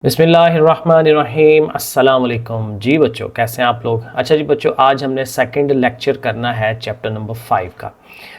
बिस्मिल्लाहिर्रहमानिर्रहीम अस्सलाम वालेकुम। जी बच्चों, कैसे हैं आप लोग। अच्छा जी बच्चों, आज हमने सेकंड लेक्चर करना है चैप्टर नंबर 5 का।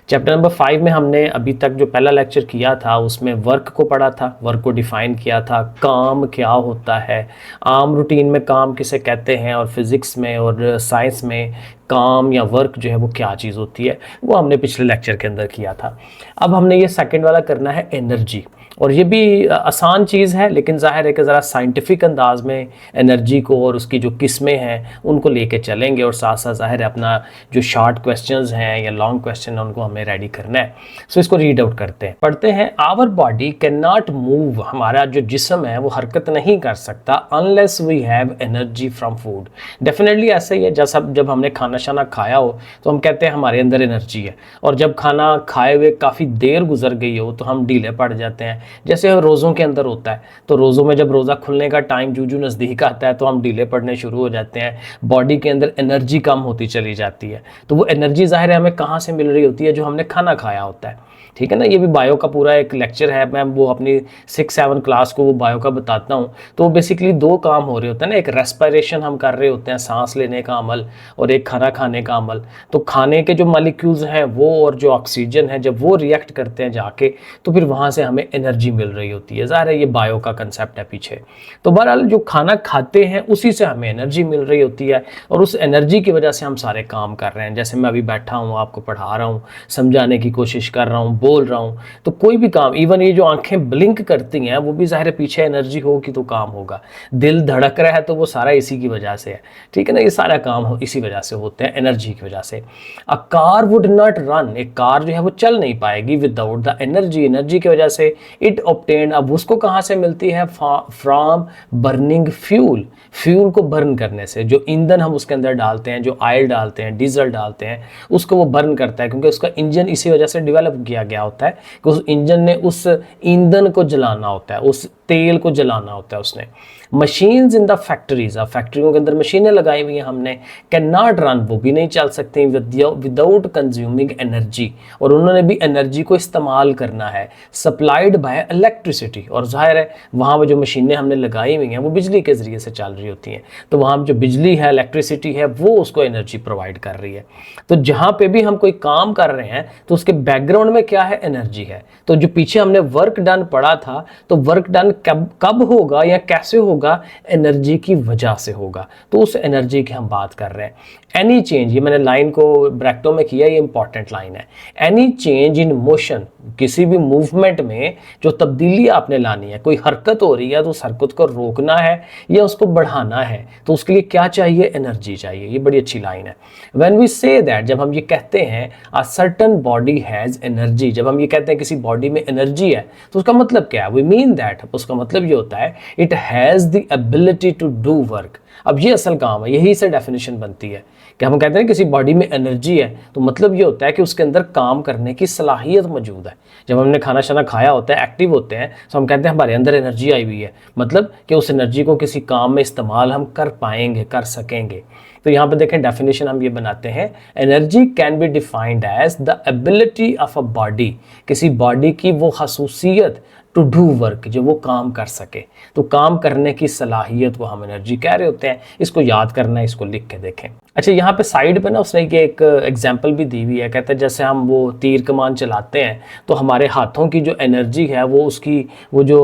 चैप्टर नंबर 5 में हमने अभी तक जो पहला लेक्चर किया था उसमें वर्क को पढ़ा था, वर्क को डिफ़ाइन किया था, काम क्या होता है, आम रूटीन में काम किसे कहते हैं, और फिज़िक्स में और साइंस में काम या वर्क जो है वो क्या चीज़ होती है, वो हमने पिछले लेक्चर के अंदर किया था। अब हमने ये सेकंड वाला करना है एनर्जी, और ये भी आसान चीज़ है, लेकिन ज़ाहिर है कि ज़रा साइंटिफिक अंदाज में एनर्जी को और उसकी जो किस्में हैं उनको लेके चलेंगे, और साथ साथ ज़ाहिर है अपना जो शॉर्ट क्वेश्चंस हैं या लॉन्ग क्वेश्चन है उनको हमें रेडी करना है। सो इसको रीड आउट करते हैं, पढ़ते हैं। Our body can not move, हमारा जो जिस्म है वो हरकत नहीं कर सकता unless we have energy from food. Definitely ऐसा ही है, जब हमने खाना शाना खाया हो तो हम कहते हैं हमारे अंदर एनर्जी है, और जब खाना खाए हुए काफ़ी देर गुजर गई हो तो हम ढीले पड़ जाते हैं। जैसे रोज़ों के अंदर होता है, तो रोज़ों में जब रोज़ा खुलने का टाइम जूं नज़दीक आता है तो हम ढीले पड़ने शुरू हो जाते हैं, बॉडी के अंदर एनर्जी कम होती चली जाती है। तो वो एनर्जी ज़ाहिर है हमें कहाँ से मिल रही होती है, जो हमने खाना खाया होता है, ठीक है ना। ये भी बायो का पूरा एक लेक्चर है, मैं वो अपनी 6-7 क्लास को वो बायो का बताता हूँ। तो बेसिकली दो काम हो रहे होते हैं ना, एक रेस्पिरेशन हम कर रहे होते हैं, सांस लेने का अमल, और एक खाना खाने का अमल। तो खाने के जो मॉलिक्यूल्स हैं वो और जो ऑक्सीजन है, जब वो रिएक्ट करते हैं जाके, तो फिर वहाँ से हमें एनर्जी मिल रही होती है। ज़ाहिर है ये बायो का कंसेप्ट है पीछे। तो बहरहाल जो खाना खाते हैं उसी से हमें एनर्जी मिल रही होती है, और उस एनर्जी की वजह से हम सारे काम कर रहे हैं। जैसे मैं अभी बैठा हूँ, आपको पढ़ा रहा हूँ, समझाने की कोशिश कर रहा हूँ, बोल रहा हूँ, तो कोई भी काम, इवन ये जो आंखें ब्लिंक करती हैं वो भी ज़ाहिर है पीछे एनर्जी होगी तो काम होगा। दिल धड़क रहा है तो वो सारा इसी की वजह से है, ठीक है ना। ये सारा काम इसी वजह से होते हैं, एनर्जी की वजह से। A car would not run, एक कार जो है वो चल नहीं पाएगी विदाउट द एनर्जी, एनर्जी की वजह से। इट ऑब्टेन, अब उसको कहाँ से मिलती है, फ्रॉम बर्निंग फ्यूल, फ्यूल को बर्न करने से। जो ईंधन हम उसके अंदर डालते हैं, जो ऑयल डालते हैं, डीजल डालते हैं, उसको वो बर्न करता है, क्योंकि उसका इंजन इसी वजह से डेवलप किया गया होता है कि उस इंजन ने उस ईंधन को जलाना होता है, उस तेल को जलाना होता है उसने। मशीन्स इन द फैक्ट्रीज, अब फैक्ट्रियों के अंदर मशीनें लगाई हुई हैं हमने, कैन नॉट रन, वो भी नहीं चल सकती विदाउट कंज्यूमिंग एनर्जी, और उन्होंने भी एनर्जी को इस्तेमाल करना है, सप्लाइड बाय इलेक्ट्रिसिटी। और जाहिर है वहाँ पर जो मशीनें हमने लगाई हुई हैं वो बिजली के ज़रिए से चल रही होती हैं, तो वहाँ जो बिजली है, इलेक्ट्रिसिटी है, वो उसको एनर्जी प्रोवाइड कर रही है। तो जहाँ पे भी हम कोई काम कर रहे हैं तो उसके बैकग्राउंड में क्या है, एनर्जी है। तो जो पीछे हमने वर्क डन पढ़ा था, तो वर्क डन कब होगा या कैसे होगा, एनर्जी की वजह से होगा। तो उस एनर्जी की हम बात कर रहे हैं। एनी चेंज, ये मैंने लाइन को ब्रैकेटों में किया, ये इंपॉर्टेंट लाइन है। एनी चेंज इन मोशन, किसी भी मूवमेंट में जो तब्दीली आपने लानी है, कोई हरकत हो रही है तो उस हरकत को रोकना है या उसको बढ़ाना है, तो उसके लिए क्या चाहिए, एनर्जी चाहिए। ये बड़ी अच्छी लाइन है। व्हेन वी से दैट, जब हम ये कहते हैं a certain body has energy, जब हम ये कहते हैं किसी बॉडी में एनर्जी है, तो उसका मतलब क्या है, वी मीन दैट, उसका मतलब ये होता है it has the ability to do work. अब ये असल काम है, यही से डेफिनेशन बनती है कि हम कहते हैं किसी बॉडी में एनर्जी है, तो मतलब ये होता है कि उसके अंदर काम करने की सलाहियत मौजूद है। जब हमने खाना शाना खाया होता है, एक्टिव होते हैं, तो हम कहते हैं हमारे अंदर एनर्जी आई हुई है, मतलब कि उस एनर्जी को किसी काम में इस्तेमाल हम कर पाएंगे, कर सकेंगे। तो यहाँ पे देखें डेफिनेशन हम ये बनाते हैं, energy can be defined as the ability of a body, किसी बॉडी की वो खसूसियत टू डू वर्क, जो वो काम कर सके। तो काम करने की सलाहियत को हम एनर्जी कह रहे होते हैं। इसको याद करना है, इसको लिख के देखें। अच्छा, यहाँ पे साइड पे ना उसने एक एग्जांपल भी दी हुई है, कहते हैं जैसे हम वो तीर कमान चलाते हैं तो हमारे हाथों की जो एनर्जी है वो उसकी वो जो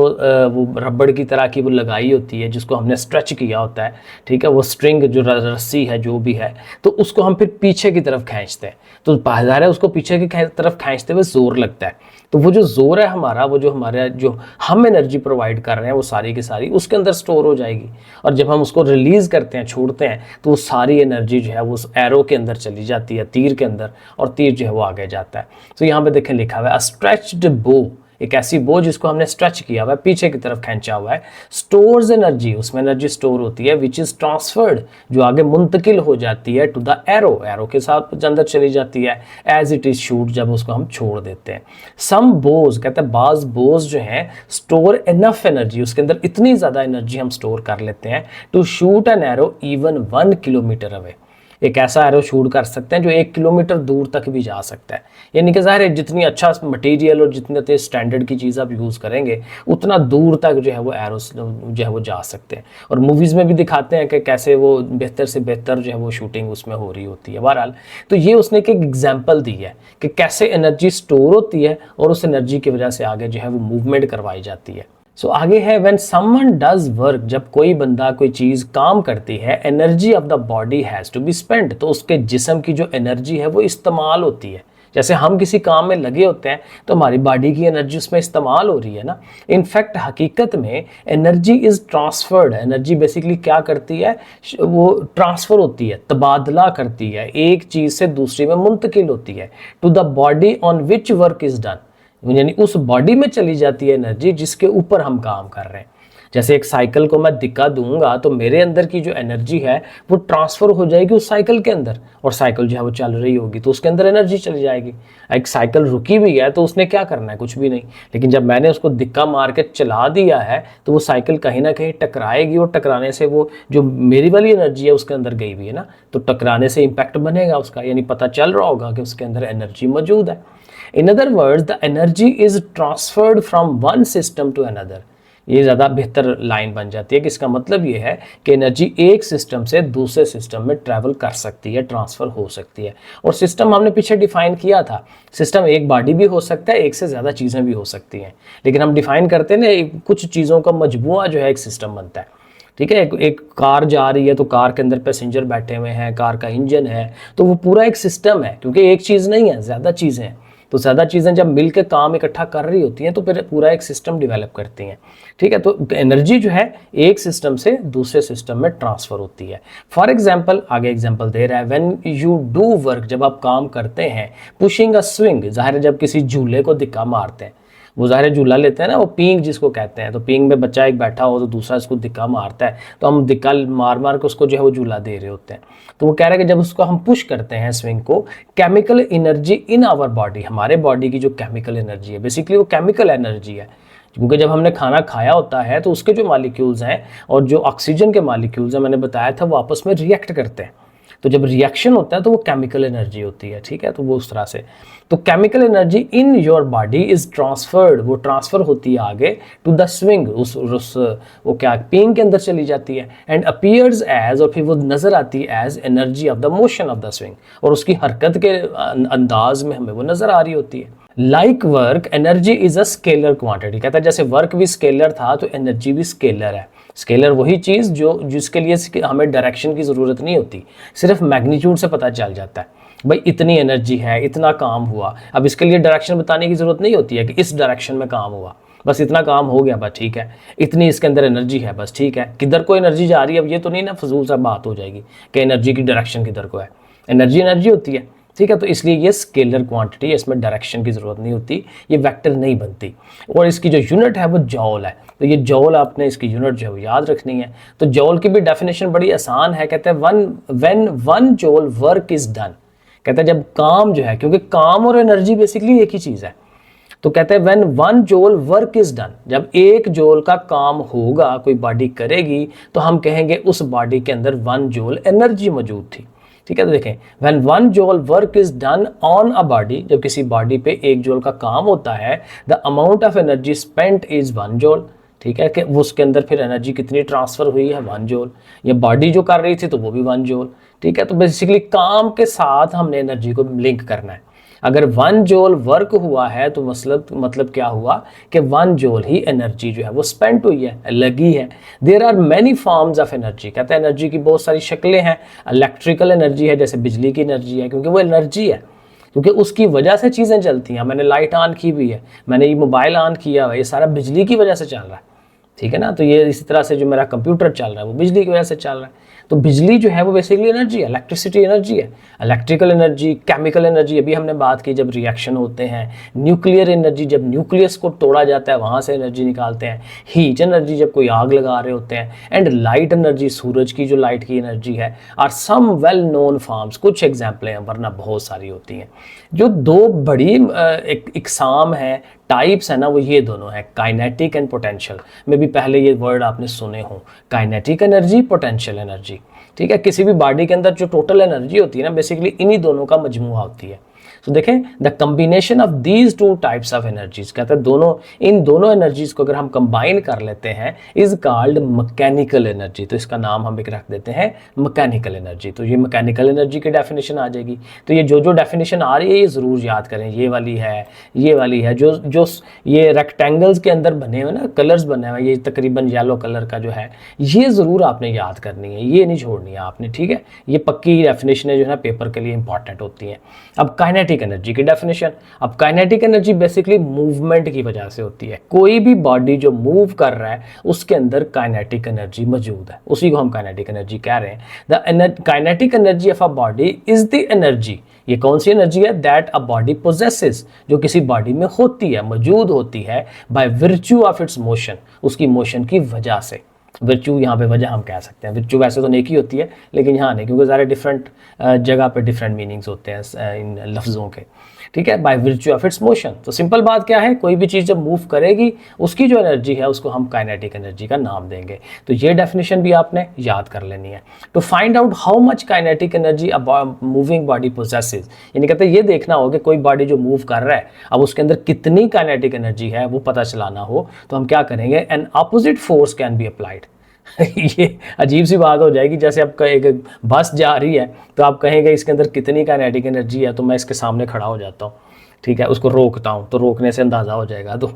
वो रबड़ की तरह की वो लगाई होती है, जिसको हमने स्ट्रेच किया होता है, ठीक है, वो स्ट्रिंग जो रस्सी है जो भी है, तो उसको हम फिर पीछे की तरफ खींचते हैं, तो ज़ाहिर है उसको पीछे की तरफ खींचते हुए जोर लगता है। तो वो जो जोर है हमारा, वो जो हमारा जो हम एनर्जी प्रोवाइड कर रहे हैं वो सारी की सारी उसके अंदर स्टोर हो जाएगी, और जब हम उसको रिलीज़ करते हैं, छोड़ते हैं, तो वो सारी एनर्जी जो है वो उस एरो के अंदर चली जाती है, तीर के अंदर, और तीर जो है वो आगे जाता है। तो यहाँ पे देखें लिखा हुआ है स्ट्रेच्ड बो, एक ऐसी बो जिसको हमने स्ट्रेच किया हुआ है, पीछे की तरफ खींचा हुआ है, स्टोर्स एनर्जी, उसमें एनर्जी स्टोर होती है, विच इज ट्रांसफर्ड, जो आगे मुंतकिल हो जाती है, टू द एरो, एरो के साथ अंदर चली जाती है, एज इट इज शूट, जब उसको हम छोड़ देते हैं। सम बोज, कहते हैं बाज बोज जो है स्टोर इनफ एनर्जी, उसके अंदर इतनी ज़्यादा एनर्जी हम स्टोर कर लेते हैं to shoot an arrow even 1 kilometre away, एक ऐसा एरो शूट कर सकते हैं जो 1 किलोमीटर दूर तक भी जा सकता है। यानी कि ज़ाहिर है जितनी अच्छा मटेरियल और जितने स्टैंडर्ड की चीज़ आप यूज़ करेंगे उतना दूर तक जो है वो एरोस जो है वो जा सकते हैं। और मूवीज़ में भी दिखाते हैं कि कैसे वो बेहतर से बेहतर जो है वो शूटिंग उसमें हो रही होती है। बहरहाल तो ये उसने एक एग्जाम्पल दी है कि कैसे एनर्जी स्टोर होती है और उस एनर्जी की वजह से आगे जो है वो मूवमेंट करवाई जाती है। सो आगे है व्हेन समवन डज वर्क, जब कोई बंदा कोई चीज़ काम करती है, energy of the body has to be spend, तो उसके जिस्म की जो एनर्जी है वो इस्तेमाल होती है। जैसे हम किसी काम में लगे होते हैं तो हमारी बॉडी की एनर्जी उसमें इस्तेमाल हो रही है ना। इनफैक्ट हकीकत में energy is transferred, energy basically क्या करती है, वो ट्रांसफ़र होती है, तबादला करती है, एक चीज़ से दूसरी में मुंतकिल होती है, to the body on which work is done, यानी उस बॉडी में चली जाती है एनर्जी जिसके ऊपर हम काम कर रहे हैं। जैसे एक साइकिल को मैं धक्का दूंगा तो मेरे अंदर की जो एनर्जी है वो ट्रांसफ़र हो जाएगी उस साइकिल के अंदर, और साइकिल जो है वो चल रही होगी तो उसके अंदर एनर्जी चली जाएगी। एक साइकिल रुकी भी है तो उसने क्या करना है, कुछ भी नहीं, लेकिन जब मैंने उसको धक्का मार के चला दिया है तो वो साइकिल कहीं ना कहीं टकराएगी, और टकराने से वो जो मेरी वाली एनर्जी है उसके अंदर गई हुई है ना, तो टकराने से इम्पैक्ट बनेगा उसका, यानी पता चल रहा होगा कि उसके अंदर एनर्जी मौजूद है। In other words the energy is transferred from one system to another. ये ज़्यादा बेहतर लाइन बन जाती है कि इसका मतलब ये है कि एनर्जी एक सिस्टम से दूसरे सिस्टम में ट्रैवल कर सकती है, ट्रांसफ़र हो सकती है। और सिस्टम हमने पीछे डिफाइन किया था, सिस्टम एक बॉडी भी हो सकता है, एक से ज़्यादा चीज़ें भी हो सकती हैं, लेकिन हम डिफाइन करते हैं ना कुछ चीज़ों का मजबूआ जो है एक सिस्टम बनता है। ठीक है, एक कार जा रही है तो कार के अंदर पैसेंजर बैठे हुए हैं, कार का इंजन है, तो वो पूरा एक सिस्टम है, क्योंकि एक चीज़ नहीं है, ज़्यादा चीज़ें हैं। तो ज़्यादा चीज़ें जब मिल के काम इकट्ठा कर रही होती हैं तो फिर पूरा एक सिस्टम डेवलप करती हैं। ठीक है, तो एनर्जी जो है एक सिस्टम से दूसरे सिस्टम में ट्रांसफ़र होती है। फॉर एग्जांपल, आगे एग्जांपल दे रहा है, व्हेन यू डू वर्क, जब आप काम करते हैं, पुशिंग अ स्विंग, ज़ाहिर है जब किसी झूले को धक्का मारते हैं, वो ज़ाहिर झूला लेते हैं ना, वो पींग जिसको कहते हैं, तो पींग में बच्चा एक बैठा हो तो दूसरा इसको धक्का मारता है, तो हम धक्का मार मार के उसको जो है वो झूला दे रहे होते हैं। तो वो कह रहे हैं कि जब उसको हम पुश करते हैं स्विंग को, chemical energy in our body, हमारे बॉडी की जो केमिकल एनर्जी है, बेसिकली वो केमिकल एनर्जी है, क्योंकि जब हमने खाना खाया होता है तो उसके जो मॉलिक्यूल्स हैं और जो ऑक्सीजन के मॉलिक्यूल्स हैं, मैंने बताया था, वो आपस में रिएक्ट करते हैं। तो जब रिएक्शन होता है तो वो केमिकल एनर्जी होती है। ठीक है, तो वो उस तरह से, तो chemical energy in your body is transferred, वो ट्रांसफर होती है आगे टू द स्विंग, उस वो क्या पींग के अंदर चली जाती है, एंड अपीयर्स एज, और फिर वो नजर आती है as energy of the motion of the swing, और उसकी हरकत के अंदाज में हमें वो नजर आ रही होती है। Like work energy is a scalar quantity, कहता है जैसे वर्क भी स्केलर था तो एनर्जी भी स्केलर है। स्केलर वही चीज़ जो जिसके लिए हमें डायरेक्शन की ज़रूरत नहीं होती, सिर्फ मैग्नीट्यूड से पता चल जाता है भाई इतनी एनर्जी है, इतना काम हुआ। अब इसके लिए डायरेक्शन बताने की ज़रूरत नहीं होती है कि इस डायरेक्शन में काम हुआ, बस इतना काम हो गया, बस ठीक है, इतनी इसके अंदर एनर्जी है, बस ठीक है। किधर को एनर्जी जा रही है, अब ये तो नहीं ना फजूल सा बात हो जाएगी कि एनर्जी की डायरेक्शन किधर को है, एनर्जी एनर्जी होती है। ठीक है, तो इसलिए ये स्केलर क्वांटिटी है, इसमें डायरेक्शन की ज़रूरत नहीं होती, ये वेक्टर नहीं बनती, और इसकी जो यूनिट है वो जॉल है। तो ये जॉल आपने इसकी यूनिट जो है वो याद रखनी है। तो जॉल की भी डेफिनेशन बड़ी आसान है, कहते हैं when one जॉल work is done, कहते हैं जब काम जो है, क्योंकि काम और एनर्जी बेसिकली एक ही चीज़ है, तो कहते हैं when one जॉल work is done, जब एक जॉल का काम होगा, कोई बॉडी करेगी, तो हम कहेंगे उस बॉडी के अंदर 1 जॉल एनर्जी मौजूद थी। ठीक है, तो देखें when 1 जॉल work is done on a body, जब किसी बॉडी पे 1 जॉल का काम होता है, the amount of energy spent is 1 जॉल। ठीक है, कि उसके अंदर फिर एनर्जी कितनी ट्रांसफ़र हुई है, 1 जॉल। ये बॉडी जो कर रही थी तो वो भी 1 जॉल। ठीक है, तो बेसिकली काम के साथ हमने एनर्जी को लिंक करना है। अगर 1 जॉल वर्क हुआ है तो मतलब क्या हुआ कि 1 जॉल ही एनर्जी जो है वो स्पेंड हुई है, लगी है। There are many forms of energy, कहते हैं एनर्जी की बहुत सारी शक्लें हैं। इलेक्ट्रिकल एनर्जी है, जैसे बिजली की एनर्जी है, क्योंकि वो एनर्जी है, क्योंकि उसकी वजह से चीज़ें चलती हैं। मैंने लाइट ऑन की हुई है, मैंने ये मोबाइल ऑन किया हुआ है, ये सारा बिजली की वजह से चल रहा है। ठीक है ना, तो ये इसी तरह से जो मेरा कंप्यूटर चल रहा है वो बिजली की वजह से चल रहा है। तो बिजली जो है वो बेसिकली एनर्जी है, इलेक्ट्रिसिटी एनर्जी है। इलेक्ट्रिकल एनर्जी, केमिकल एनर्जी, अभी हमने बात की जब रिएक्शन होते हैं। न्यूक्लियर एनर्जी, जब न्यूक्लियस को तोड़ा जाता है वहाँ से एनर्जी निकालते हैं। हीट एनर्जी, जब कोई आग लगा रहे होते हैं। एंड लाइट एनर्जी, सूरज की जो लाइट की एनर्जी है। Are some well known forms, कुछ एग्जाम्पलें हैं, वरना बहुत सारी होती हैं। जो 2 बड़ी इकसाम है, टाइप्स है ना, वो ये दोनों है, काइनेटिक एंड पोटेंशियल। में भी पहले ये वर्ड आपने सुने हो, काइनेटिक एनर्जी, पोटेंशियल एनर्जी। ठीक है। किसी भी बॉडी के अंदर जो टोटल एनर्जी होती है ना, बेसिकली इन्हीं दोनों का मजमूआ होती है। तो देखें, the combination of these two types of energies, कहते हैं दोनों, इन दोनों एनर्जीज को अगर हम कंबाइन कर लेते हैं इज कॉल्ड मैकेनिकल एनर्जी। तो इसका नाम हम एक रख देते हैं मैकेनिकल एनर्जी। तो ये मैकेनिकल एनर्जी की डेफिनेशन आ जाएगी। तो ये जो डेफिनेशन आ रही है ये ज़रूर याद करें, ये वाली है, ये वाली है, जो जो ये रेक्टेंगल्स के अंदर बने हुए ना कलर्स बने हुए, ये तकरीबन येलो कलर का जो है, ये ज़रूर आपने याद करनी है, ये नहीं छोड़नी है आपने, ठीक है। ये पक्की डेफिनेशन है जो है पेपर के लिए इंपॉर्टेंट होती है। अब काइनेटिक एनर्जी की डेफिनेशन। अब काइनेटिक एनर्जी बेसिकली मूवमेंट की वजह से होती है। कोई भी बॉडी जो मूव कर रहा है उसके अंदर काइनेटिक एनर्जी मौजूद है, उसी को हम काइनेटिक एनर्जी कह रहे हैं। The kinetic energy of a body is the energy, ये कौन सी एनर्जी है, दैट अ बॉडी पोजेसेस, जो किसी बॉडी में होती है, मौजूद होती है, by virtue of it's motion, उसकी मोशन की वजह से। विर्च्यू यहाँ पे वजह हम कह सकते हैं, विर्च्यू वैसे तो नेकी होती है लेकिन यहाँ नहीं, क्योंकि सारे डिफरेंट जगह पे डिफरेंट मीनिंग्स होते हैं इन लफ्ज़ों के, ठीक है। By virtue of it's motion, तो सिंपल बात क्या है, कोई भी चीज़ जब मूव करेगी उसकी जो एनर्जी है उसको हम काइनेटिक एनर्जी का नाम देंगे। तो ये डेफिनेशन भी आपने याद कर लेनी है। To find out how much kinetic energy a moving body possesses, यानी कहते हैं ये देखना हो कि कोई बॉडी जो मूव कर रहा है अब उसके अंदर कितनी काइनेटिक एनर्जी है वो पता चलाना हो, तो हम क्या करेंगे, N opposite force can be applied. ये अजीब सी बात हो जाएगी, जैसे आपका एक बस जा रही है तो आप कहेंगे इसके अंदर कितनी काइनेटिक एनर्जी है, तो मैं इसके सामने खड़ा हो जाता हूँ, ठीक है, उसको रोकता हूँ, तो रोकने से अंदाज़ा हो जाएगा, तो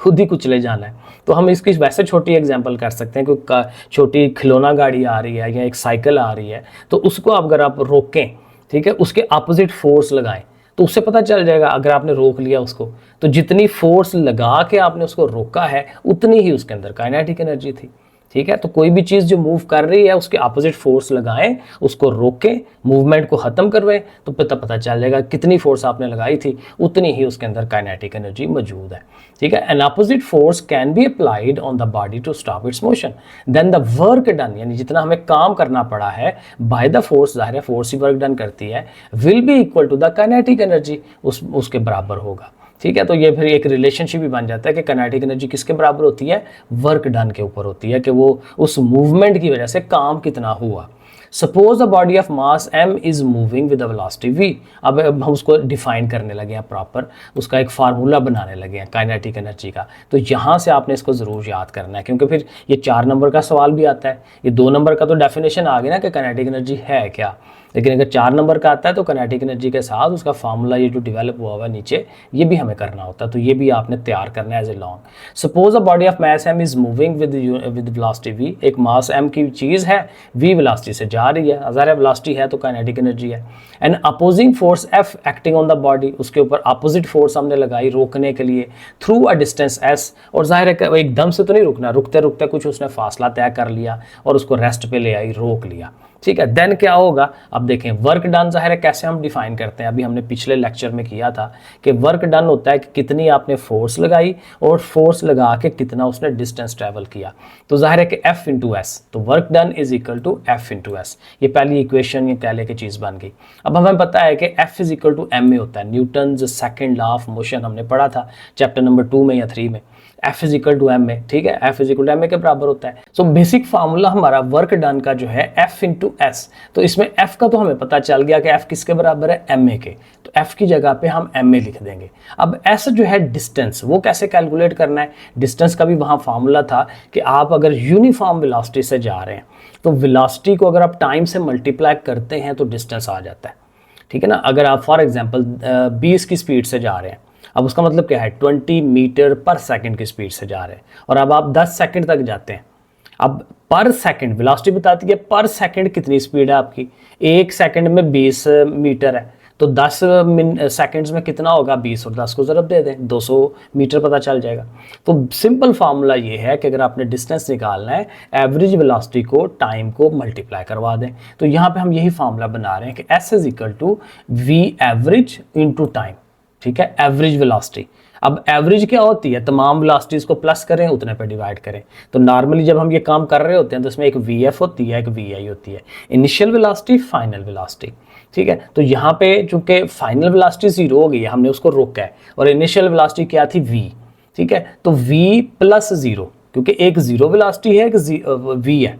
खुद ही कुचले जाना है। तो हम इसकी वैसे छोटी एग्जांपल कर सकते हैं कि छोटी खिलौना गाड़ी आ रही है या एक साइकिल आ रही है, तो उसको अगर आप रोकें, ठीक है, उसके अपोजिट फोर्स लगाएं तो उससे पता चल जाएगा, अगर आपने रोक लिया उसको तो जितनी फोर्स लगा के आपने उसको रोका है उतनी ही उसके अंदर काइनेटिक एनर्जी थी, ठीक है। तो कोई भी चीज़ जो मूव कर रही है उसके अपोजिट फोर्स लगाएं, उसको रोकें, मूवमेंट को ख़त्म करवाएं, तो पता चल जाएगा कितनी फोर्स आपने लगाई थी उतनी ही उसके अंदर काइनेटिक एनर्जी मौजूद है, ठीक है। An opposite force can be applied on the body to stop its motion, then the work done, यानी जितना हमें काम करना पड़ा है बाय द फोर्स, जाहिर है फोर्स ही वर्क डन करती है, will be equal to the kinetic energy, उसके बराबर होगा, ठीक है। तो ये फिर एक रिलेशनशिप भी बन जाता है कि काइनेटिक एनर्जी किसके बराबर होती है, वर्क डन के ऊपर होती है, कि वो उस मूवमेंट की वजह से काम कितना हुआ। Suppose a body of mass m is moving with a velocity v, अब हम उसको डिफाइन करने लगे हैं प्रॉपर, उसका एक फार्मूला बनाने लगे हैं काइनेटिक एनर्जी का। तो यहाँ से आपने इसको ज़रूर याद करना है, क्योंकि फिर ये 4 नंबर का सवाल भी आता है, ये 2 नंबर का तो डेफिनेशन आ गया ना कि काइनेटिक एनर्जी है क्या, लेकिन अगर 4 नंबर का आता है तो काइनेटिक एनर्जी के साथ उसका फार्मूला ये जो डेवलप हुआ हुआ है नीचे, ये भी हमें करना होता है, तो ये भी आपने तैयार करना है as a long. Suppose a body of mass m is moving with velocity v, एक मास m की चीज़ है, v वेलोसिटी से जा रही है, ज़ाहिर है वेलोसिटी है तो काइनेटिक एनर्जी है। And opposing force f acting on the body, उसके ऊपर अपोजिट फोर्स हमने लगाई रोकने के लिए थ्रू अ डिस्टेंस s, और ज़ाहिर है एकदम से तो नहीं रुकना, रुकते रुकते कुछ उसने फासला तय कर लिया और उसको रेस्ट पे ले आई, रोक लिया, ठीक है। देन क्या होगा, अब देखें वर्क डन, ज़ाहिर है कैसे हम डिफाइन करते हैं, अभी हमने पिछले लेक्चर में किया था कि वर्क डन होता है कि कितनी आपने फोर्स लगाई और फोर्स लगा के कितना उसने डिस्टेंस ट्रैवल किया, तो ज़ाहिर है कि F इंटू एस, तो work done is equal to F into S, ये पहली इक्वेशन, ये पहले की चीज़ बन गई। अब हमें पता है कि F is equal to m में होता है, Newton's second law of motion हमने पढ़ा था चैप्टर नंबर 2 में या 3 में, F is equal to m में, ठीक है, F is equal to m के बराबर होता है। सो बेसिक फार्मूला हमारा वर्क डन का जो है F इंटू एस, तो इसमें F का तो हमें पता चल गया कि F किसके बराबर है, ma के, तो F की जगह पे हम ma लिख देंगे। अब S जो है डिस्टेंस, वो कैसे कैलकुलेट करना है, डिस्टेंस का भी वहाँ फार्मूला था कि आप अगर यूनिफॉर्म वेलोसिटी से जा रहे हैं तो वेलोसिटी को अगर आप टाइम से मल्टीप्लाई करते हैं तो डिस्टेंस आ जाता है, ठीक है ना। अगर आप फॉर एग्जाम्पल 20 की स्पीड से जा रहे हैं, अब उसका मतलब क्या है, 20 मीटर पर सेकंड की स्पीड से जा रहे हैं, और अब आप 10 सेकंड तक जाते हैं। अब पर सेकंड वेलोसिटी बताती है पर सेकंड कितनी स्पीड है आपकी, 1 सेकंड में 20 मीटर है, तो 10 सेकंड्स में कितना होगा, 20 और 10 को ज़रब दे दें, 200 मीटर पता चल जाएगा। तो सिंपल फार्मूला ये है कि अगर आपने डिस्टेंस निकालना है, एवरेज वेलोसिटी को टाइम को मल्टीप्लाई करवा दें। तो यहाँ पे हम यही फार्मूला बना रहे हैं कि S is equal to V average into time, ठीक है, एवरेज वेलोसिटी। अब एवरेज क्या होती है, तमाम वेलोसिटीज़ को प्लस करें उतने पे डिवाइड करें। तो नॉर्मली जब हम ये काम कर रहे होते हैं तो इसमें एक VF होती है, एक VI होती है, इनिशियल वेलोसिटी, फाइनल वेलोसिटी, ठीक है। तो यहाँ पे चूंकि फाइनल वेलोसिटी 0 हो गई है, हमने उसको रोका है, और इनिशियल वेलोसिटी क्या थी, V, ठीक है। तो V प्लस 0, क्योंकि एक 0 वेलोसिटी है, एक V है,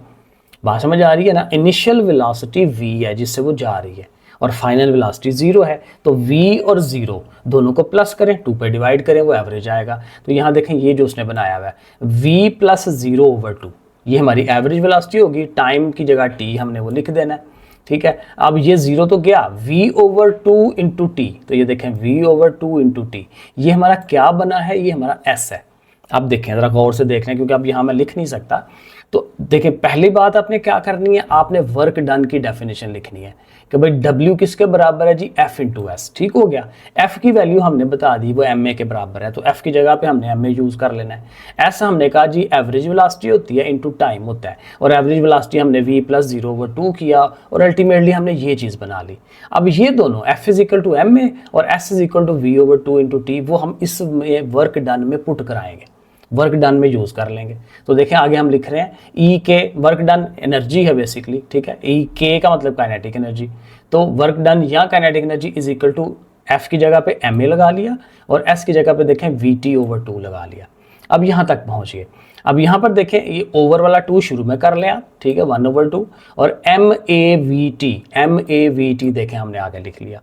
बात समझ आ रही है ना। इनिशियल वेलोसिटी v है जिससे वो जा रही है और फाइनल वेलोसिटी 0 है, तो v और 0 दोनों को प्लस करें, 2 पे डिवाइड करें, वो एवरेज आएगा। तो यहाँ देखें ये जो उसने बनाया हुआ है v प्लस 0/2, ये हमारी एवरेज वेलोसिटी होगी। टाइम की जगह t हमने वो लिख देना है, ठीक है। अब ये 0 तो गया, v/2 इंटू टी, तो ये देखें v/2 इंटू टी, ये हमारा क्या बना है, ये हमारा s है। अब देखें ज़रा गौर से देख लें क्योंकि अब यहाँ मैं लिख नहीं सकता। तो देखें पहली बात आपने क्या करनी है, आपने वर्क डन की डेफिनेशन लिखनी है कि भाई W किसके बराबर है जी, F इंटू एस। ठीक हो गया, F की वैल्यू हमने बता दी वो ma के बराबर है, तो F की जगह पे हमने ma यूज़ कर लेना है। S हमने कहा जी एवरेज वेलोसिटी होती है इंटू टाइम होता है, और एवरेज वेलोसिटी हमने v प्लस 0/2 किया और अल्टीमेटली हमने ये चीज़ बना ली। अब ये दोनों F is equal to ma और S is equal to v/2 into T, वो हम इस वर्क डन में पुट कराएंगे, वर्क डन में यूज़ कर लेंगे। तो देखें आगे हम लिख रहे हैं E K, work done energy है बेसिकली, ठीक है। ई के का मतलब काइनेटिक एनर्जी, तो वर्क डन या kinetic energy is equal to F की जगह पे एम ए लगा लिया और एस की जगह पे देखें वी टी ओवर 2 लगा लिया। अब यहाँ तक पहुँचिए। अब यहाँ पर देखें ये ओवर वाला 2 शुरू में कर लें आप, ठीक है, 1/2 और एम ए वी टी देखें हमने आगे लिख लिया।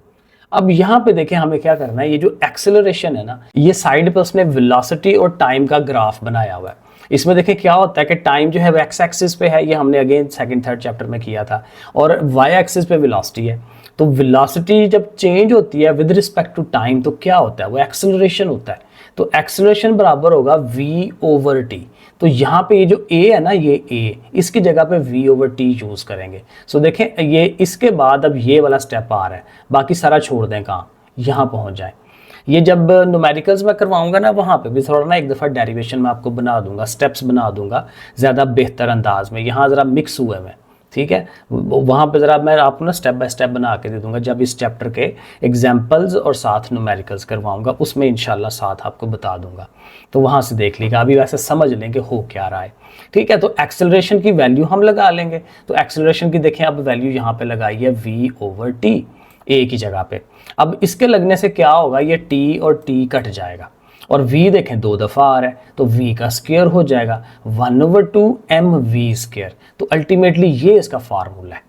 अब यहाँ पे देखें हमें क्या करना है, ये जो एक्सेलरेशन है ना, ये साइड पे उसने वेलोसिटी और टाइम का ग्राफ बनाया हुआ है। इसमें देखें क्या होता है कि टाइम जो है वो एक्स एक्सिस पे है, ये हमने अगेन सेकंड थर्ड चैप्टर में किया था, और वाई एक्सिस पे वेलोसिटी है। तो वेलोसिटी जब चेंज होती है विद रिस्पेक्ट टू टाइम तो क्या होता है, वो एक्सेलरेशन होता है। तो एक्सेलरेशन बराबर होगा v/t। तो यहाँ पे ये जो a है ना, ये a, इसकी जगह पे v/t यूज़ करेंगे। सो देखें ये इसके बाद अब ये वाला स्टेप आ रहा है, बाकी सारा छोड़ दें, कहाँ यहाँ पहुँच जाए। ये जब न्यूमेरिकल्स में करवाऊंगा ना, वहाँ पे भी थोड़ा ना एक दफ़ा डेरिवेशन में आपको बना दूंगा, स्टेप्स बना दूंगा ज़्यादा बेहतर अंदाज में। यहाँ ज़रा मिक्स हुए मैं, ठीक है, वहाँ पे ज़रा मैं आपको ना स्टेप बाय स्टेप बना के दे दूंगा जब इस चैप्टर के एग्जाम्पल्स और साथ न्यूमेरिकल्स करवाऊंगा, उसमें इंशाल्लाह साथ आपको बता दूंगा। तो वहाँ से देख लीजिएगा, अभी वैसे समझ लेंगे हो क्या रहा है, ठीक है। तो एक्सेलरेशन की वैल्यू हम लगा लेंगे। तो एक्सेलरेशन की देखें अब वैल्यू यहाँ पे लगाई है v/t, a की जगह पे। अब इसके लगने से क्या होगा, ये t और t कट जाएगा और v देखें 2 दफ़ा आ रहा है, तो v का स्क्वायर हो जाएगा 1/2 mv²। तो अल्टीमेटली ये इसका फार्मूला है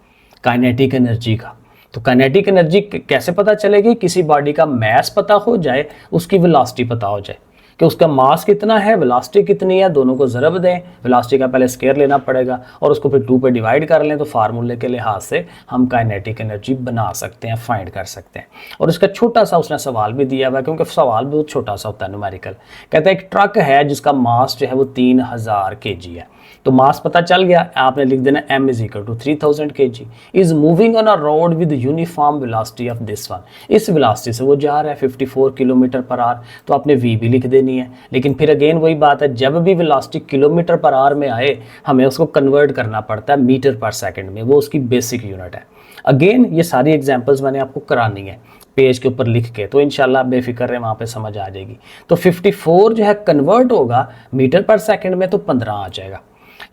काइनेटिक एनर्जी का। तो काइनेटिक एनर्जी कैसे पता चलेगी, किसी बॉडी का मास पता हो जाए, उसकी वेलोसिटी पता हो जाए कि उसका मास कितना है, वेलोसिटी कितनी है, दोनों को ज़रब दें, वेलोसिटी का पहले स्क्वायर लेना पड़ेगा और उसको फिर 2 पे डिवाइड कर लें, तो फार्मूले के लिहाज से हम काइनेटिक एनर्जी बना सकते हैं, फाइंड कर सकते हैं। और इसका छोटा सा उसने सवाल भी दिया हुआ है, क्योंकि सवाल बहुत छोटा सा होता है न्यूमेरिकल। कहता है एक ट्रक है जिसका मास जो है वो 3000 kg है। तो मास पता चल गया, आपने लिख देना m is equal to 3000 kg, is moving on a road with uniform velocity of this one. इस वेलोसिटी से वो जा रहा है 54 km/h, तो आपने v भी लिख देनी है। लेकिन फिर अगेन वही बात है, जब भी वेलोसिटी km/h में आए हमें उसको कन्वर्ट करना पड़ता है मीटर/सेकंड में, वो उसकी बेसिक यूनिट है। अगेन ये सारी एग्जांपल्स मैंने आपको करानी है पेज के ऊपर लिख के, तो इंशाल्लाह बेफिक्र रहे, वहाँ पे समझ आ जाएगी। तो 54 जो है कन्वर्ट होगा मीटर/सेकंड में, तो 15 आ जाएगा।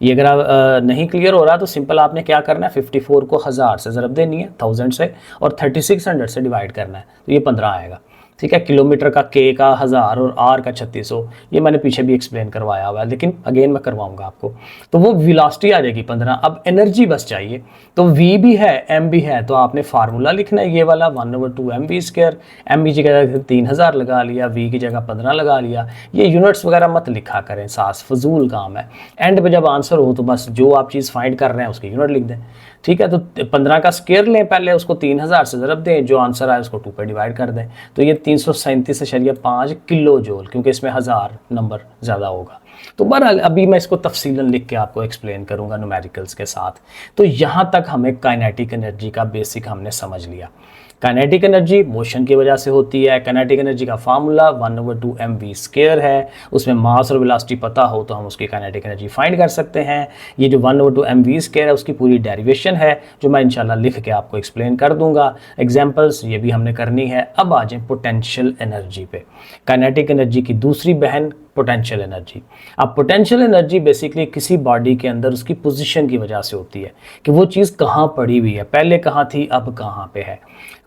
ये अगर आप नहीं क्लियर हो रहा तो सिंपल आपने क्या करना है, 54 को 1000 से ज़रब देनी है, 1000 से, और 3600 से डिवाइड करना है, तो ये 15 आएगा, ठीक है। किलोमीटर का k का 1000 और r का 3600, ये मैंने पीछे भी एक्सप्लेन करवाया हुआ है, लेकिन अगेन मैं करवाऊंगा आपको। तो वो वेलोसिटी आ जाएगी 15। अब एनर्जी बस चाहिए, तो v भी है m भी है, तो आपने फार्मूला लिखना है ये वाला 1/2 mv²। m की जगह 3000 लगा लिया, v की जगह 15 लगा लिया। ये यूनिट्स वगैरह मत लिखा करें, सास फजूल काम है। एंड पे जब आंसर हो तो बस जो आप चीज़ फाइंड कर रहे हैं उसकी यूनिट लिख दें, ठीक है। तो 15 का स्क्वायर लें पहले, उसको 3000 से ज़रब दें, जो आंसर आए उसको 2 पे डिवाइड कर दें, तो ये 337.5 किलो जूल, क्योंकि इसमें 1000 नंबर ज़्यादा होगा। तो बहरहाल अभी मैं इसको तफसीलन लिख के आपको एक्सप्लेन करूँगा न्यूमेरिकल्स के साथ। तो यहाँ तक हमें काइनेटिक एनर्जी का बेसिक हमने समझ लिया। काइनेटिक एनर्जी मोशन की वजह से होती है। काइनेटिक एनर्जी का फार्मूला 1/2 mv² है, उसमें मास और वेलोसिटी पता हो तो हम उसकी काइनेटिक एनर्जी फाइंड कर सकते हैं। ये जो 1/2 mv² है उसकी पूरी डेरिवेशन है, जो मैं इंशाल्लाह लिख के आपको एक्सप्लेन कर दूंगा। एग्जांपल्स ये भी हमने करनी है। अब आ जाए पोटेंशियल एनर्जी पे। काइनेटिक एनर्जी की दूसरी बहन पोटेंशियल एनर्जी। अब पोटेंशियल एनर्जी बेसिकली किसी बॉडी के अंदर उसकी पोजीशन की वजह से होती है कि वो चीज़ कहाँ पड़ी हुई है, पहले कहाँ थी अब कहाँ पे है।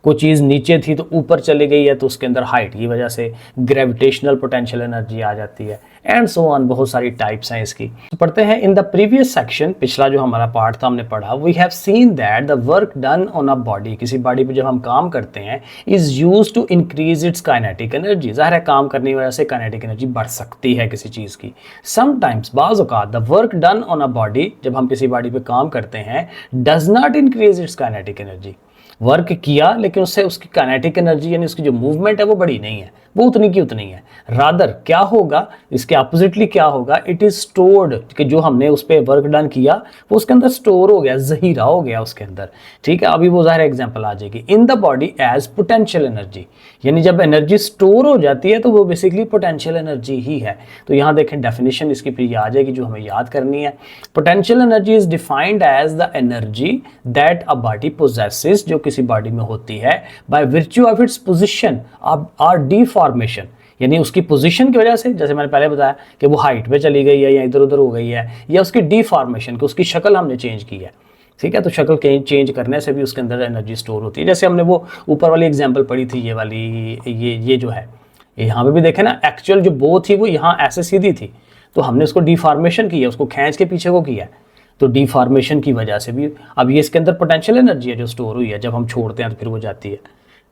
कोई चीज़ नीचे थी तो ऊपर चली गई है, तो उसके अंदर हाइट की वजह से ग्रेविटेशनल पोटेंशियल एनर्जी आ जाती है। एंड सो ऑन, बहुत सारी टाइप्स हैं इसकी। तो पढ़ते हैं इन द प्रीवियस सेक्शन, पिछला जो हमारा पार्ट था हमने पढ़ा, we have seen that the work done on a body, किसी बॉडी पे जब हम काम करते हैं, is used to increase its kinetic energy. ज़ाहिर है काम करने की वजह से काइनेटिक एनर्जी बढ़ सकती है किसी चीज़ की। समटाइम्स, बाज़ औक़ात, the work done on a body, जब हम किसी बॉडी पे काम करते हैं, does not increase its kinetic energy. Work किया लेकिन उससे उसकी काइनेटिक एनर्जी यानी उसकी जो मूवमेंट है वो बड़ी नहीं है, वो उतनी की उतनी है। रादर क्या होगा, इसके अपोजिटली क्या होगा, इट इज स्टोर्ड, कि जो हमने उस पर वर्क डन किया वो उसके अंदर स्टोर हो गया, जहीरा हो गया उसके अंदर। ठीक है, अभी वो ज़ाहिर एग्जांपल आ जाएगी। In the body as potential energy, यानी जब एनर्जी स्टोर हो जाती है तो वो बेसिकली पोटेंशियल एनर्जी ही है। तो यहाँ देखें डेफिनेशन इसकी फिर आ जाएगी जो हमें याद करनी है। Potential energy is defined as the energy that a body possesses, जो किसी बॉडी में होती है, by virtue of its position or deformation, यानी उसकी पोजीशन की वजह से, जैसे मैंने पहले बताया कि वो हाइट पे चली गई है या इधर उधर हो गई है, या उसकी डिफॉर्मेशन, कि उसकी शक्ल हमने चेंज की है। ठीक है, तो शक्ल चेंज करने से भी उसके अंदर एनर्जी स्टोर होती है। जैसे हमने वो ऊपर वाली एग्जांपल पढ़ी थी, ये वाली, ये जो है, यहाँ पे भी देखे ना, एक्चुअल जो बो थी वो यहाँ ऐसे सीधी थी, तो हमने उसको डिफॉर्मेशन किया, उसको खींच के पीछे को किया, तो डिफॉर्मेशन की वजह से भी अब ये इसके अंदर पोटेंशियल एनर्जी है जो स्टोर हुई है, जब हम छोड़ते हैं तो फिर वो जाती है।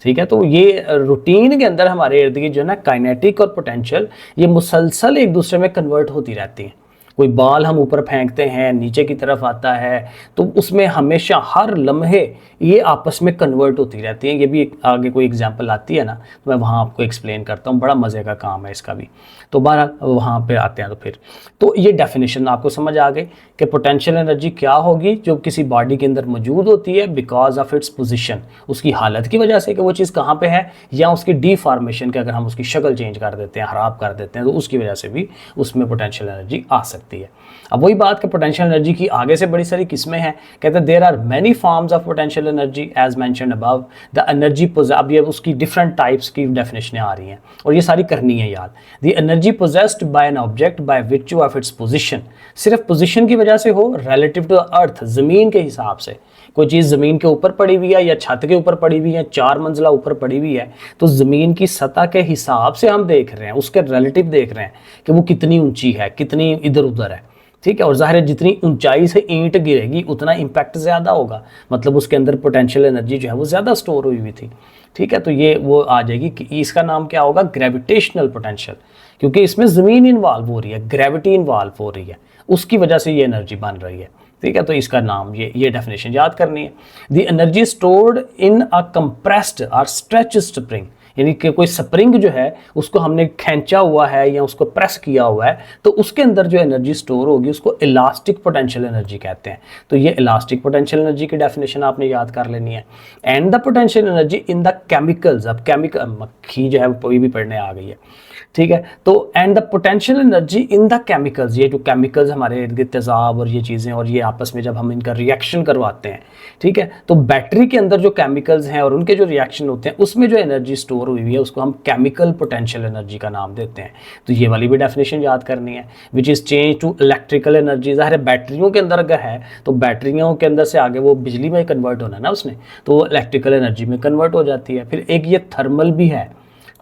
ठीक है, तो ये रूटीन के अंदर हमारे इर्द गिर्द जो है ना, काइनेटिक और पोटेंशियल ये मुसलसल एक दूसरे में कन्वर्ट होती रहती हैं। कोई बाल हम ऊपर फेंकते हैं, नीचे की तरफ आता है, तो उसमें हमेशा हर लम्हे ये आपस में कन्वर्ट होती रहती हैं। ये भी आगे कोई एग्जांपल आती है ना, तो मैं वहाँ आपको एक्सप्लेन करता हूँ, बड़ा मज़े का काम है इसका भी। तो बहरहाल वहाँ पे आते हैं। तो ये डेफिनेशन आपको समझ आ गई कि पोटेंशियल एनर्जी क्या होगी, जो किसी बॉडी के अंदर मौजूद होती है बिकॉज ऑफ इट्स पोजीशन, उसकी हालत की वजह से कि वो चीज़ कहाँ पे है, या उसकी डिफॉर्मेशन के अगर हम उसकी शक्ल चेंज कर देते हैं, ख़राब कर देते हैं, तो उसकी वजह से भी उसमें पोटेंशियल एनर्जी आ सकती है। अब वही बात कि पोटेंशियल एनर्जी की आगे से बड़ी सारी किस्में हैं। कहते हैं there are many forms of potential energy as mentioned above the energy. अब ये उसकी डिफरेंट टाइप्स की डेफिनेशनें आ रही हैं और ये सारी करनी है याद। The energy possessed by an object by virtue of its position, सिर्फ पोजीशन की वजह से हो, रिलेटिव टू अर्थ, ज़मीन के हिसाब से। कोई चीज़ ज़मीन के ऊपर पड़ी हुई है या छत के ऊपर पड़ी हुई है, 4 मंजिला ऊपर पड़ी हुई है, तो ज़मीन की सतह के हिसाब से हम देख रहे हैं, उसके रिलेटिव देख रहे हैं कि वो कितनी ऊंची है, कितनी इधर उधर है। ठीक है, और ज़ाहिर है जितनी ऊंचाई से ईंट गिरेगी उतना इम्पैक्ट ज़्यादा होगा, मतलब उसके अंदर पोटेंशियल एनर्जी जो है वो ज़्यादा स्टोर हुई हुई थी। ठीक है, तो ये वो आ जाएगी कि इसका नाम क्या होगा, ग्रेविटेशनल पोटेंशियल, क्योंकि इसमें ज़मीन इन्वॉल्व हो रही है, ग्रेविटी इन्वॉल्व हो रही है, उसकी वजह से ये एनर्जी बन रही है। ठीक है, तो इसका नाम ये डेफिनेशन याद करनी है। The energy stored in a compressed और स्ट्रेच स्प्रिंग, यानी कि कोई स्प्रिंग जो है उसको हमने खींचा हुआ है या उसको प्रेस किया हुआ है, तो उसके अंदर जो एनर्जी स्टोर होगी उसको इलास्टिक पोटेंशियल एनर्जी कहते हैं। तो ये इलास्टिक पोटेंशियल एनर्जी की डेफिनेशन आपने याद कर लेनी है। And the potential energy in the chemicals, अब केमिकल मक्खी जो है वो भी पढ़ने आ गई है। ठीक है, तो and the potential energy in the chemicals, ये जो केमिकल्स हमारे इर्द गिर्द तेजाब और ये चीज़ें और ये आपस में जब हम इनका रिएक्शन करवाते हैं, ठीक है, तो बैटरी के अंदर जो केमिकल्स हैं और उनके जो रिएक्शन होते हैं उसमें जो एनर्जी स्टोर हुई है उसको हम केमिकल पोटेंशियल एनर्जी का नाम देते हैं। तो ये वाली भी डेफिनेशन याद करनी है, which is change to electrical energy. ज़ाहिर है बैटरियों के अंदर अगर है तो बैटरियों के अंदर से आगे वो बिजली में कन्वर्ट होना है ना उसने, तो इलेक्ट्रिकल एनर्जी में कन्वर्ट हो जाती है। फिर एक ये थर्मल भी है,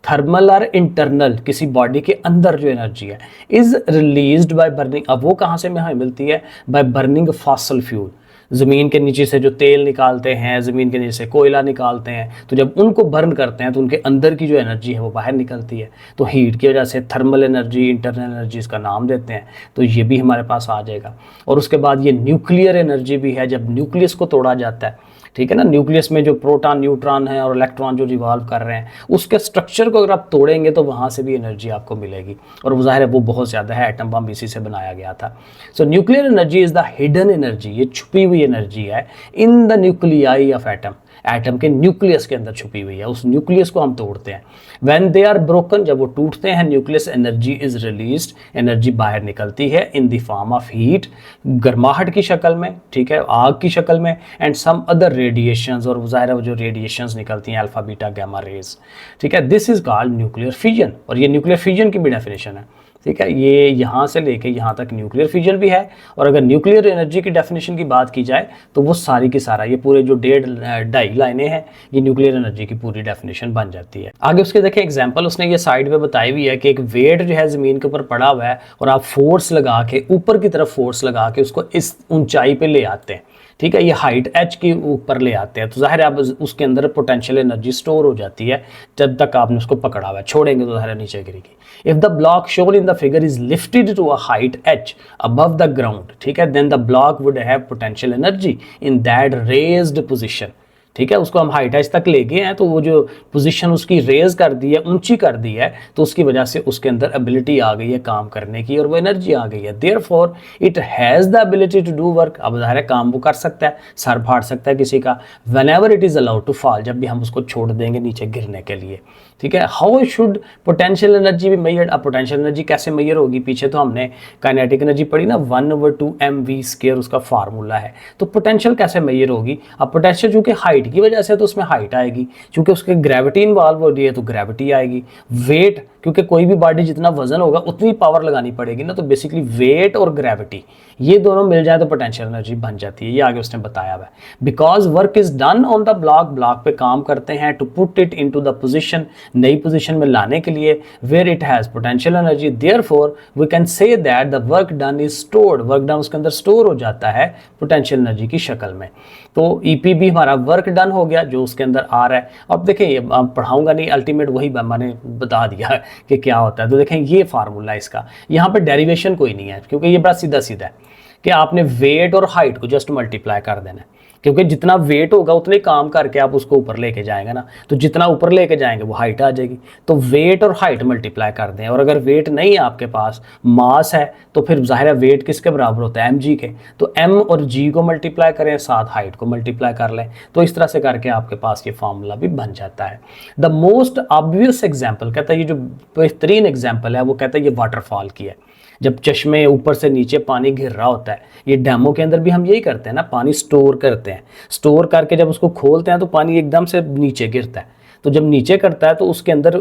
थर्मल और इंटरनल, किसी बॉडी के अंदर जो एनर्जी है इज रिलीज्ड बाय बर्निंग। अब वो कहाँ से हमें मिलती है, बाय बर्निंग फॉसल फ्यूल। ज़मीन के नीचे से जो तेल निकालते हैं, ज़मीन के नीचे से कोयला निकालते हैं, तो जब उनको बर्न करते हैं तो उनके अंदर की जो एनर्जी है वो बाहर निकलती है। तो हीट की वजह से थर्मल एनर्जी, इंटरनल एनर्जी इसका नाम देते हैं। तो ये भी हमारे पास आ जाएगा। और उसके बाद ये न्यूक्लियर एनर्जी भी है, जब न्यूक्लियस को तोड़ा जाता है, ठीक है ना, न्यूक्लियस में जो प्रोटॉन, न्यूट्रॉन है और इलेक्ट्रॉन जो रिवॉल्व कर रहे हैं, उसके स्ट्रक्चर को अगर आप तोड़ेंगे तो वहाँ से भी एनर्जी आपको मिलेगी। और वो ज़ाहिर है वो बहुत ज़्यादा है, एटम बम इसी से बनाया गया था। सो nuclear energy is the hidden energy, ये छुपी हुई एनर्जी है in the nuclei of atom, atom के न्यूक्लियस के अंदर छुपी हुई है, उस न्यूक्लियस को हम तोड़ते हैं। व्हेन दे आर ब्रोकन, जब वो टूटते हैं, nucleus energy is released, energy बाहर निकलती है in the form of heat, गर्माहट की शक्ल में, ठीक है, आग की शक्ल में, एंड सम अदर रेडिएशंस, और ज़ाहिर है वो जो रेडिएशंस निकलती हैं अल्फा बीटा गामा रेज, ठीक है, this is called nuclear fusion. और ये न्यूक्लियर फ्यूजन की भी डेफिनेशन है। ठीक है, ये यहाँ से लेके यहाँ तक न्यूक्लियर फ्यूजन भी है। और अगर न्यूक्लियर एनर्जी की डेफिनेशन की बात की जाए तो वो सारी की सारा ये पूरे जो 1.5-2.5 लाइनें हैं ये न्यूक्लियर एनर्जी की पूरी डेफिनेशन बन जाती है। आगे उसके देखें एग्जांपल उसने ये साइड पे बताई हुई है कि एक वेट जो है ज़मीन के ऊपर पड़ा हुआ है और आप फोर्स लगा के ऊपर की तरफ फोर्स लगा के उसको इस ऊंचाई पे ले आते हैं, ठीक है, ये हाइट h के ऊपर ले आते हैं, तो जाहिर है अब उसके अंदर पोटेंशियल एनर्जी स्टोर हो जाती है जब तक आपने उसको पकड़ा हुआ है, छोड़ेंगे तो जाहिर है नीचे गिरेगी। If the block shown in the figure is lifted to a height h above the ground, ठीक है, then the block would have potential energy in that raised position, ठीक है, उसको हम हाइट एज तक ले गए हैं तो वो जो पोजीशन उसकी रेज कर दी है, ऊंची कर दी है, तो उसकी वजह से उसके अंदर एबिलिटी आ गई है काम करने की और वो एनर्जी आ गई है। Therefore it has the ability to do work, अब ज़ाहिर है काम वो कर सकता है, सर फाड़ सकता है किसी का, whenever it is allowed to fall, जब भी हम उसको छोड़ देंगे नीचे गिरने के लिए, ठीक है। हाउ शुड पोटेंशियल एनर्जी भी मेजर्ड, अब पोटेंशियल एनर्जी कैसे मेजर होगी, पीछे तो हमने काइनेटिक एनर्जी पढ़ी ना, 1/2 mv² उसका फार्मूला है, तो पोटेंशियल कैसे मेजर होगी। अब पोटेंशियल चूंकि हाइट की वजह से तो उसमें हाइट आएगी, क्योंकि उसके ग्रेविटी इन्वॉल्व हो रही है तो ग्रेविटी आएगी, वेट, क्योंकि कोई भी बॉडी जितना वजन होगा उतनी पावर लगानी पड़ेगी ना, तो बेसिकली वेट और ग्रेविटी ये दोनों मिल जाए तो पोटेंशियल एनर्जी बन जाती है। ये आगे उसने बताया हुआ है। Because work is done on the block, block पे काम करते हैं to put it into the position, नई पोजीशन में लाने के लिए, where it has potential energy, therefore we can say that the work done is stored, work done उसके अंदर स्टोर हो जाता है पोटेंशियल एनर्जी की शक्ल में। तो ईपी भी हमारा वर्क डन हो गया जो उसके अंदर आ रहा है। अब देखें ये पढ़ाऊंगा नहीं, अल्टीमेट वही मैंने बता दिया कि क्या होता है। तो देखें ये फार्मूला इसका, यहाँ पे डेरिवेशन कोई नहीं है क्योंकि ये बड़ा सीधा सीधा है कि आपने वेट और हाइट को जस्ट मल्टीप्लाई कर देना है, क्योंकि जितना वेट होगा उतने काम करके आप उसको ऊपर लेके जाएंगे ना, तो जितना ऊपर लेके जाएंगे वो हाइट आ जाएगी। तो वेट और हाइट मल्टीप्लाई कर दें, और अगर वेट नहीं है आपके पास, मास है, तो फिर जाहिर है वेट किसके बराबर होता है, mg के, तो m और g को मल्टीप्लाई करें, साथ हाइट को मल्टीप्लाई कर लें, तो इस तरह से करके आपके पास ये फार्मूला भी बन जाता है। द मोस्ट ऑब्वियस एग्जाम्पल कहता है, ये जो बेहतरीन एग्जाम्पल है वो कहता है ये वाटरफॉल की है। जब चश्मे ऊपर से नीचे पानी गिर रहा होता है, ये डैमों के अंदर भी हम यही करते हैं ना, पानी स्टोर करते हैं, स्टोर करके जब उसको खोलते हैं तो पानी एकदम से नीचे गिरता है, तो जब नीचे करता है तो उसके अंदर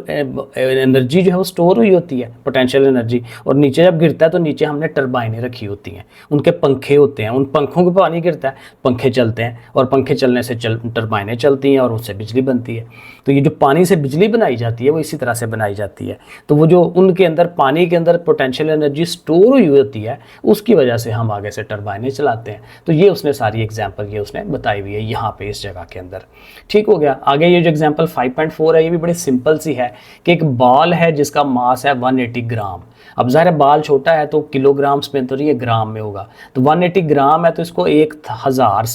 एनर्जी जो है वो स्टोर हुई होती है, पोटेंशियल एनर्जी, और नीचे जब गिरता है तो नीचे हमने टरबाइनें रखी होती हैं, उनके पंखे होते हैं, उन पंखों के पानी गिरता है, पंखे चलते हैं, और पंखे चलने से टरबाइनें चलती हैं और उससे बिजली बनती है। तो ये जो पानी से बिजली बनाई जाती है वो इसी तरह से बनाई जाती है। तो वो जो उनके अंदर पानी के अंदर पोटेंशियल एनर्जी स्टोर हुई होती है उसकी वजह से हम आगे से टरबाइनें चलाते हैं। तो ये उसने सारी एग्जाम्पल ये उसने बताई हुई है यहाँ पे इस जगह के अंदर। ठीक हो गया। आगे ये जो एग्जाम्पल 5.4 है ये भी बड़ी सिंपल सी है कि एक बॉल है जिसका मास है 180 ग्राम। अब ज़ाहिर है बाल छोटा है तो किलोग्राम्स में तो नहीं, ये ग्राम में होगा। तो 180 ग्राम है तो इसको 1000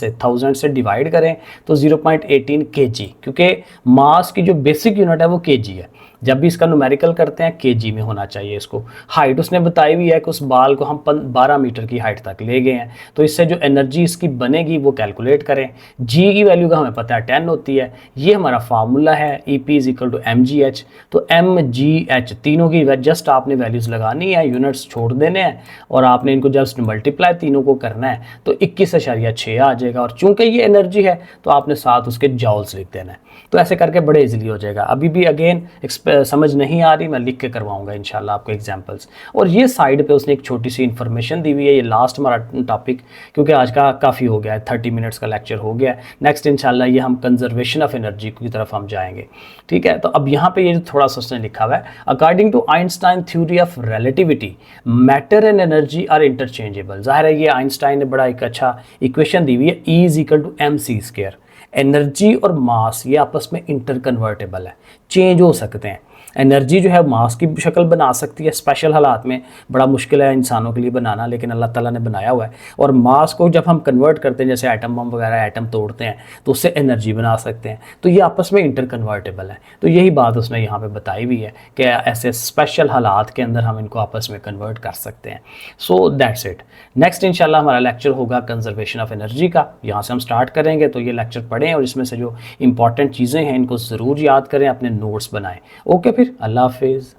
से डिवाइड करें तो 0.18 kg, क्योंकि मास की जो बेसिक यूनिट है वो kg है। जब भी इसका न्यूमेरिकल करते हैं kg में होना चाहिए इसको। हाइट उसने बताई हुई है कि उस बाल को हम 12 मीटर की हाइट तक ले गए हैं, तो इससे जो एनर्जी इसकी बनेगी वो कैलकुलेट करें। g की वैल्यू का हमें पता है 10 होती है, ये हमारा फार्मूला है EP = mgh। तो mgh तीनों की जस्ट आपने वैल्यूज़ लगानी है, यूनिट्स छोड़ देने हैं और आपने इनको जस्ट मल्टीप्लाई तीनों को करना है तो 21.6 आ जाएगा। और चूंकि ये एनर्जी है तो आपने साथ उसके जॉल्स लिख देना है। तो ऐसे करके बड़े इजीली हो जाएगा। अभी भी अगेन समझ नहीं आ रही, मैं लिख के करवाऊंगा इंशाल्लाह आपको एग्जांपल्स। और ये साइड पे उसने एक छोटी सी इन्फॉर्मेशन दी हुई है, ये लास्ट हमारा टॉपिक, क्योंकि आज का काफ़ी हो गया है, 30 मिनट्स का लेक्चर हो गया है। नेक्स्ट इंशाल्लाह ये हम कंजर्वेशन ऑफ एनर्जी की तरफ हम जाएंगे। ठीक है, तो अब यहाँ पे ये जो थोड़ा सा उसने लिखा हुआ है, according to Einstein theory of relativity matter and energy are interchangeable. जाहिर है ये आइंस्टाइन ने बड़ा एक अच्छा इक्वेशन दी हुई है, E = mc²। एनर्जी और मास ये आपस में इंटर कन्वर्टेबल है, चेंज हो सकते हैं। एनर्जी जो है मास की शक्ल बना सकती है, स्पेशल हालात में बड़ा मुश्किल है इंसानों के लिए बनाना, लेकिन अल्लाह ताला ने बनाया हुआ है। और मास को जब हम कन्वर्ट करते हैं, जैसे एटम बम वगैरह एटम तोड़ते हैं तो उससे एनर्जी बना सकते हैं, तो ये आपस में इंटर कन्वर्टेबल है। तो यही बात उसने यहाँ पे बताई हुई है कि ऐसे स्पेशल हालात के अंदर हम इनको आपस में कन्वर्ट कर सकते हैं। So that's it. नेक्स्ट इंशाल्लाह हमारा लेक्चर होगा कंजर्वेशन ऑफ एनर्जी का, यहाँ से हम स्टार्ट करेंगे। तो ये लेक्चर पढ़ें और इसमें से जो इंपॉर्टेंट चीज़ें हैं इनको ज़रूर याद करें, अपने नोट्स बनाएं। ओके, फिर अल्लाह हाफिज़।